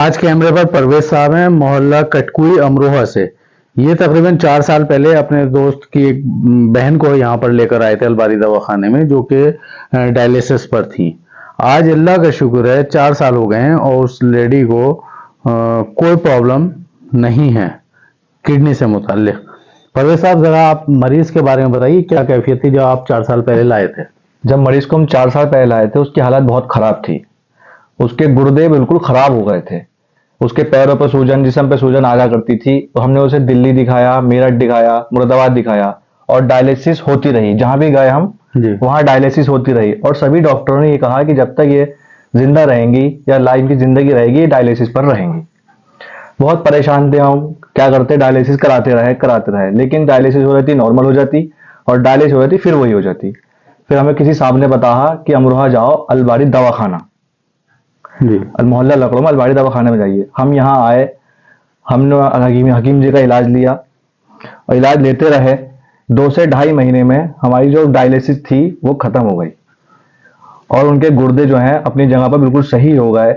आज कैमरे पर परवेज साहब हैं, मोहल्ला कटकुई अमरोहा से। ये तकरीबन 4 साल पहले अपने दोस्त की एक बहन को यहाँ पर लेकर आए थे अलबारी दवाखाने में, जो कि डायलिसिस पर थी। आज अल्लाह का शुक्र है 4 साल हो गए हैं और उस लेडी को कोई प्रॉब्लम नहीं है किडनी से मुताल्लिक। परवेज साहब, जरा आप मरीज के बारे में बताइए, क्या कैफियत थी जब आप 4 साल पहले लाए थे? जब मरीज को हम 4 साल पहले लाए थे, उसकी हालत बहुत खराब थी। उसके गुर्दे बिल्कुल खराब हो गए थे। उसके पैरों पर सूजन, जिस्म पे सूजन आया करती थी। तो हमने उसे दिल्ली दिखाया, मेरठ दिखाया, मुरादाबाद दिखाया और डायलिसिस होती रही। जहां भी गए हम जी। वहां डायलिसिस होती रही और सभी डॉक्टरों ने ये कहा कि जब तक ये जिंदा रहेंगी या लाइफ की जिंदगी रहेगी, ये डायलिसिस पर रहेंगी। बहुत परेशान थे हम, क्या करते, डायलिसिस कराते रहे, लेकिन डायलिसिस हो रही थी, नॉर्मल हो जाती, और डायलिसिस हो रही थी, फिर वही हो जाती। फिर हमें किसी साहब ने बताया कि अमरोहा जाओ, अलबारी दवाखाना, जी। मोहल्ला लकड़ों में अलबारी दवाखाने में जाइए। हम यहाँ आए, हमने हकीम जी का इलाज लिया और इलाज लेते रहे। 2 से ढाई महीने में हमारी जो डायलिसिस थी वो खत्म हो गई और उनके गुर्दे जो हैं अपनी जगह पर बिल्कुल सही हो गए,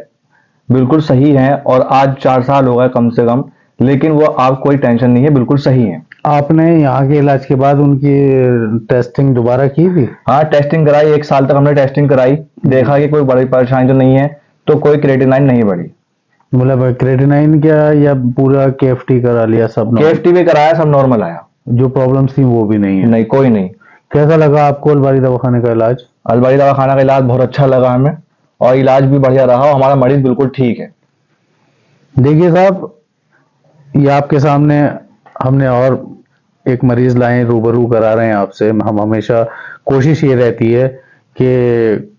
बिल्कुल सही हैं। और आज 4 साल हो गए कम से कम, लेकिन वो आप कोई टेंशन नहीं है, बिल्कुल सही है। आपने यहाँ के इलाज के बाद उनकी टेस्टिंग दोबारा की थी? हाँ, टेस्टिंग कराई। 1 साल तक हमने टेस्टिंग कराई, देखा कि कोई बड़ी परेशानी तो नहीं है, तो कोई क्रिएटिनाइन नहीं बढ़ी। मतलब क्रेटिनाइन क्या, या पूरा केएफटी करा लिया? सब केएफटी भी कराया, सब नॉर्मल आया। जो प्रॉब्लम्स थी वो भी नहीं है? नहीं, कोई नहीं। कैसा लगा आपको अलबारी दवाखाने का इलाज? अलबारी दवाखाना का इलाज बहुत अच्छा लगा हमें और इलाज भी बढ़िया रहा और हमारा मरीज बिल्कुल ठीक है। देखिए साहब, ये आपके सामने हमने और एक मरीज लाए, रूबरू करा रहे हैं आपसे। हम हमेशा कोशिश ये रहती है कि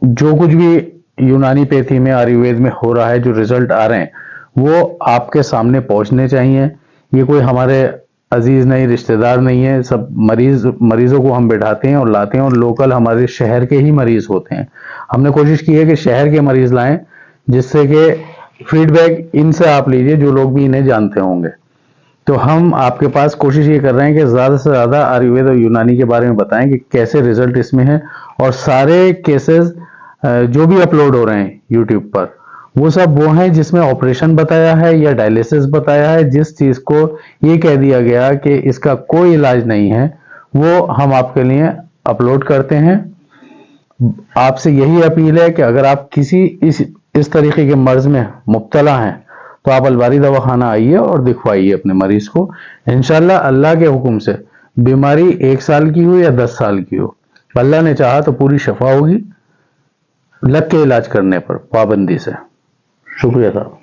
जो कुछ भी यूनानी पैथी में, आयुर्वेद में हो रहा है, जो रिजल्ट आ रहे हैं, वो आपके सामने पहुंचने चाहिए। ये कोई हमारे अजीज नहीं, रिश्तेदार नहीं है। सब मरीजों को हम बैठाते हैं और लाते हैं, और लोकल हमारे शहर के ही मरीज होते हैं। हमने कोशिश की है कि शहर के मरीज लाएं, जिससे कि फीडबैक इनसे आप लीजिए, जो लोग भी इन्हें जानते होंगे। तो हम आपके पास कोशिश ये कर रहे हैं कि ज़्यादा से ज़्यादा आयुर्वेद और यूनानी के बारे में बताएं कि कैसे रिजल्ट इसमें है। और सारे केसेस जो भी अपलोड हो रहे हैं यूट्यूब पर, वो सब वो हैं जिसमें ऑपरेशन बताया है या डायलिसिस बताया है। जिस चीज़ को ये कह दिया गया कि इसका कोई इलाज नहीं है, वो हम आपके लिए अपलोड करते हैं। आपसे यही अपील है कि अगर आप किसी इस तरीके के मर्ज में मुब्तला हैं, तो आप अलबारी दवाखाना आइए और दिखवाइए अपने मरीज को। इंशाल्लाह अल्लाह के हुक्म से, बीमारी 1 साल की हो या 10 साल की हो, अल्लाह ने चाहा तो पूरी शफा होगी, लग के इलाज करने पर, पाबंदी से। शुक्रिया साहब।